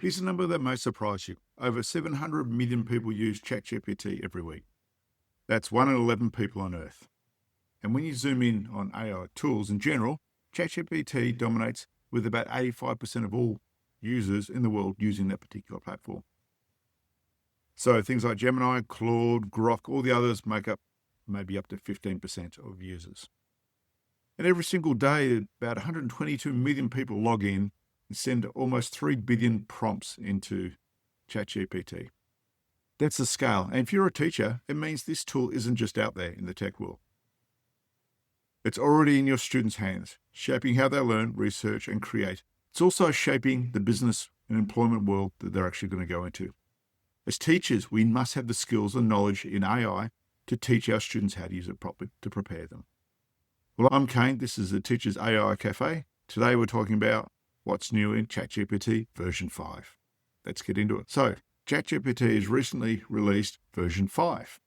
Here's a number that may surprise you. Over 700 million people use ChatGPT every week. That's 1 in 11 people on Earth. And when you zoom in on AI tools in general, ChatGPT dominates with about 85% of all users in the world using that particular platform. So things like Gemini, Claude, Grok, all the others make up maybe up to 15% of users. And every single day, about 122 million people log in and send almost 3 billion prompts into ChatGPT. That's the scale. And if you're a teacher, it means this tool isn't just out there in the tech world. It's already in your students' hands, shaping how they learn, research, and create. It's also shaping the business and employment world that they're actually going to go into. As teachers, we must have the skills and knowledge in AI to teach our students how to use it properly to prepare them. Well, I'm Kane. This is the Teachers AI Cafe. Today we're talking about what's new in ChatGPT version 5. Let's get into it. So, ChatGPT has recently released version 5.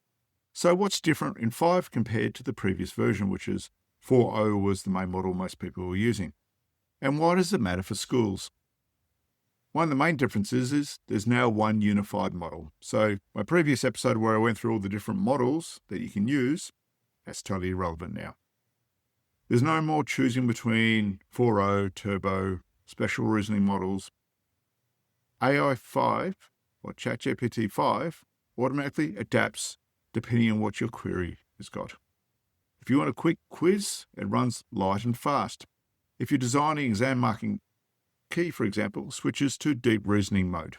So what's different in 5 compared to the previous version, which is 4.0 was the main model most people were using? And why does it matter for schools? One of the main differences is there's now one unified model. So my previous episode where I went through all the different models that you can use, that's totally irrelevant now. There's no more choosing between 4.0, Turbo, special reasoning models. AI5, or ChatGPT-5, automatically adapts depending on what your query has got. If you want a quick quiz, it runs light and fast. If you're designing exam marking key, for example, switches to deep reasoning mode.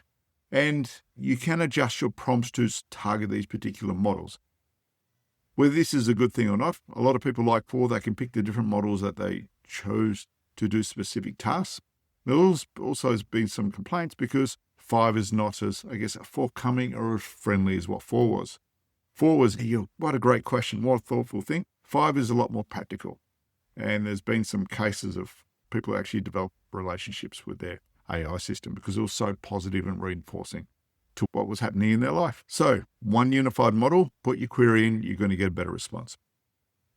And you can adjust your prompts to target these particular models. Whether this is a good thing or not, a lot of people like 4, they can pick the different models that they chose to do specific tasks. There's also been some complaints because 5 is not as, forthcoming or as friendly as what 4 was. 4 was, what a great question, what a thoughtful thing. 5 is a lot more practical. And there's been some cases of people who actually develop relationships with their AI system because it was so positive and reinforcing to what was happening in their life. So, one unified model, put your query in, you're going to get a better response.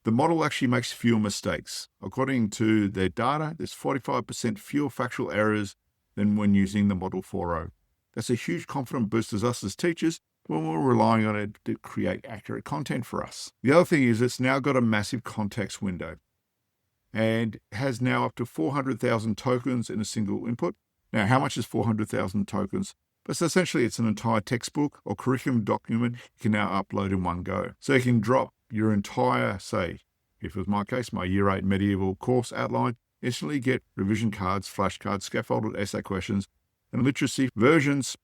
The model actually makes fewer mistakes. According to their data, there's 45% fewer factual errors than when using the model 4.0. That's a huge confidence boost as us as teachers when we're relying on it to create accurate content for us. The other thing is it's now got a massive context window and has now up to 400,000 tokens in a single input. Now, how much is 400,000 tokens? But essentially, it's an entire textbook or curriculum document you can now upload in one go. So you can drop your entire, say, if it was my case, my Year 8 medieval course outline, instantly get revision cards, flashcards, scaffolded essay questions, and literacy versions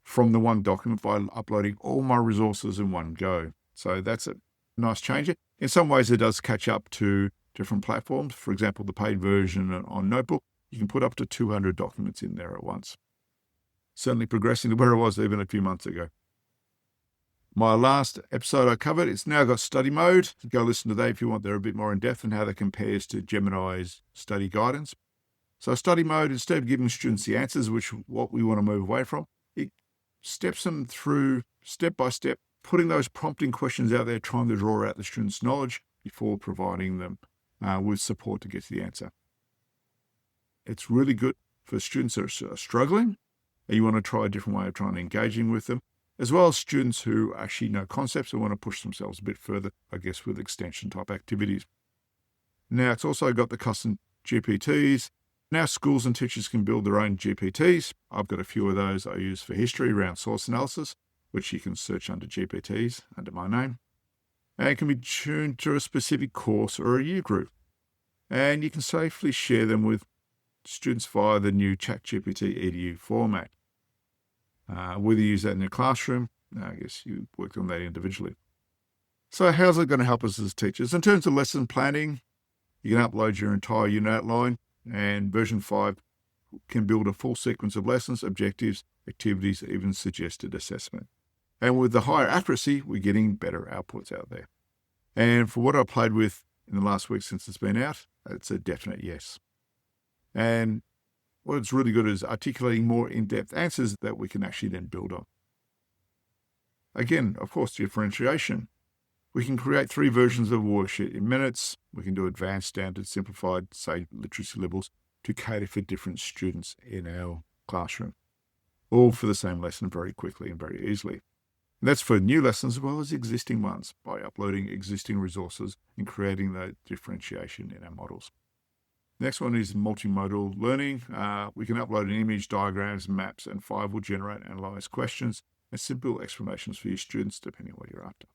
from the one document by uploading all my resources in one go. So that's a nice change. In some ways, it does catch up to different platforms. For example, the paid version on Notebook, you can put up to 200 documents in there at once. Certainly progressing to where I was even a few months ago. My last episode I covered, it's now got study mode. Go listen to that if you want. They're a bit more in depth and how that compares to Gemini's study guidance. So study mode, instead of giving students the answers, which is what we want to move away from, it steps them through step by step, putting those prompting questions out there, trying to draw out the students' knowledge before providing them with support to get to the answer. It's really good for students that are struggling, and you want to try a different way of trying to engaging with them, as well as students who actually know concepts and want to push themselves a bit further, with extension type activities. Now, it's also got the custom GPTs. Now schools and teachers can build their own GPTs. I've got a few of those I use for history around source analysis, which you can search under GPTs under my name. And it can be tuned to a specific course or a year group. And you can safely share them with students via the new ChatGPT edu format. Whether you use that in your classroom, you worked on that individually. So how's it going to help us as teachers? In terms of lesson planning, you can upload your entire unit outline, and version 5 can build a full sequence of lessons, objectives, activities, even suggested assessment. And with the higher accuracy, we're getting better outputs out there. And for what I played with in the last week since it's been out, it's a definite yes. And what's really good is articulating more in-depth answers that we can actually then build on. Again, of course, differentiation. We can create 3 versions of a worksheet in minutes. We can do advanced, standard, simplified, say, literacy levels to cater for different students in our classroom. all for the same lesson very quickly and very easily. And that's for new lessons as well as existing ones by uploading existing resources and creating that differentiation in our models. Next one is multimodal learning. We can upload an image, diagrams, maps, and 5 will generate and analyze questions and simple explanations for your students, depending on what you're after.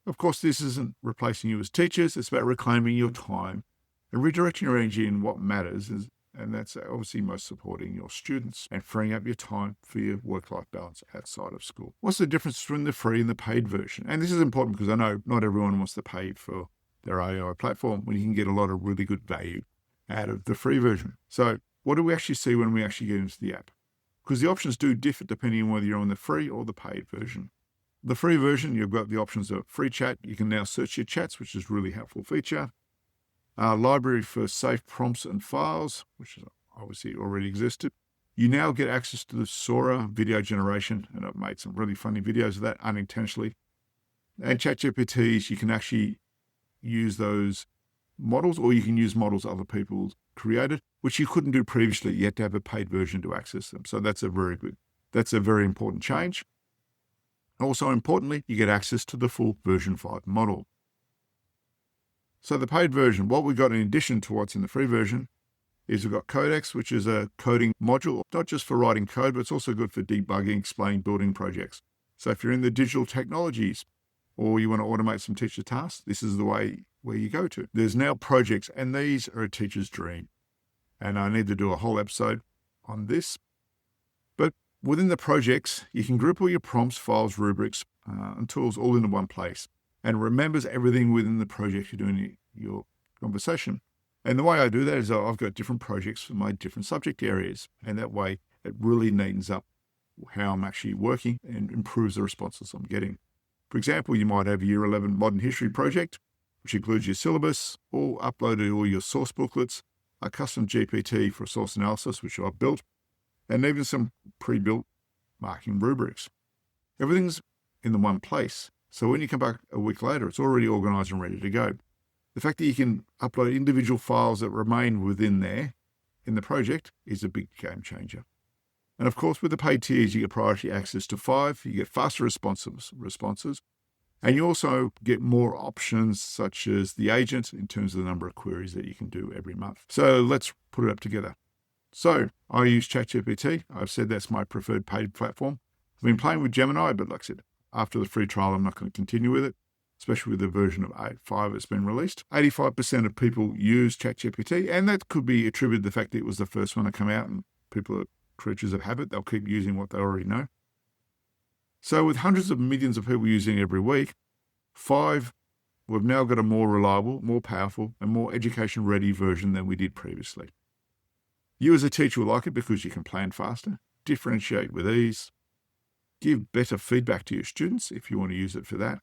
Of course, this isn't replacing you as teachers. It's about reclaiming your time and redirecting your energy in what matters, and that's obviously most supporting your students and freeing up your time for your work-life balance outside of school. What's the difference between the free and the paid version? And this is important because I know not everyone wants to pay for their AI platform when you can get a lot of really good value out of the free version. So what do we actually see when we actually get into the app? Because the options do differ depending on whether you're on the free or the paid version. The free version, you've got the options of free chat. You can now search your chats, which is a really helpful feature. Library for safe prompts and files, which is obviously already existed. You now get access to the Sora video generation, and I've made some really funny videos of that unintentionally. And ChatGPTs, you can actually use those models, or you can use models other people created, which you couldn't do previously. You had to have a paid version to access them. So that's a very important change. Also importantly, you get access to the full version 5 model. So the paid version, what we've got in addition to what's in the free version is we've got Codex, which is a coding module, not just for writing code, but it's also good for debugging, explaining, building projects. So if you're in the digital technologies or you want to automate some teacher tasks, this is the way where you go to. There's now projects, and these are a teacher's dream. And I need to do a whole episode on this. But within the projects, you can group all your prompts, files, rubrics, and tools all into one place, and remembers everything within the project you're doing your conversation. And the way I do that is I've got different projects for my different subject areas, and that way it really neatens up how I'm actually working and improves the responses I'm getting. For example, you might have a Year 11 Modern History project, which includes your syllabus, or uploaded all your source booklets, a custom GPT for source analysis, which I've built, and even some pre-built marking rubrics. Everything's in the one place. So when you come back a week later, it's already organized and ready to go. The fact that you can upload individual files that remain within there in the project is a big game changer. And of course, with the paid tiers, you get priority access to 5, you get faster responses, and you also get more options such as the agent in terms of the number of queries that you can do every month. So let's put it up together. So I use ChatGPT. I've said that's my preferred paid platform. I've been playing with Gemini, but like I said, after the free trial, I'm not going to continue with it, especially with the version of 8.5 that's been released. 85% of people use ChatGPT, and that could be attributed to the fact that it was the first one to come out, and people are creatures of habit. They'll keep using what they already know. So with hundreds of millions of people using it every week, 5, we've now got a more reliable, more powerful, and more education-ready version than we did previously. You as a teacher will like it because you can plan faster, differentiate with ease, give better feedback to your students if you want to use it for that,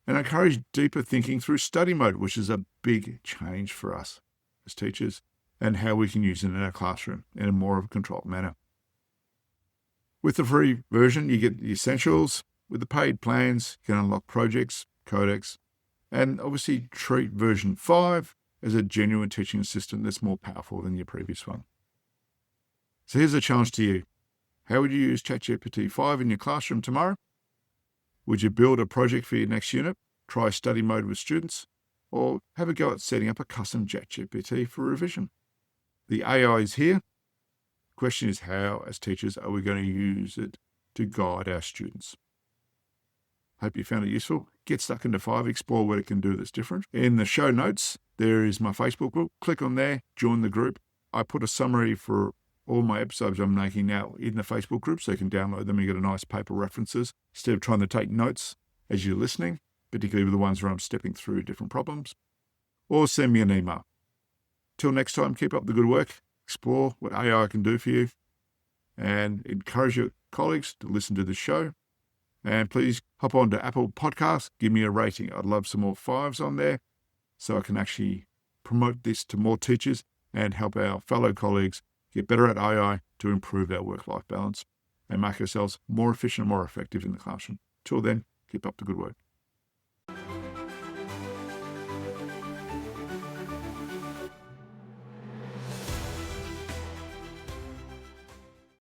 and encourage deeper thinking through study mode, which is a big change for us as teachers, and how we can use it in our classroom in a more of a controlled manner. With the free version, you get the essentials. With the paid plans, you can unlock projects, Codex, and obviously treat version 5 as a genuine teaching assistant that's more powerful than your previous one. So here's a challenge to you. How would you use ChatGPT-5 in your classroom tomorrow? Would you build a project for your next unit, try study mode with students, or have a go at setting up a custom ChatGPT for revision? The AI is here. The question is how, as teachers, are we going to use it to guide our students? Hope you found it useful. Get stuck into 5, explore what it can do that's different. In the show notes, there is my Facebook group. Click on there, join the group. I put a summary for all my episodes I'm making now in the Facebook group, so you can download them and get a nice paper references instead of trying to take notes as you're listening, particularly with the ones where I'm stepping through different problems. Or send me an email. Till next time, keep up the good work, explore what AI can do for you, and encourage your colleagues to listen to the show. And please hop on to Apple Podcasts, give me a rating. I'd love some more 5s on there so I can actually promote this to more teachers and help our fellow colleagues get better at AI to improve our work-life balance and make ourselves more efficient and more effective in the classroom. Till then, keep up the good work.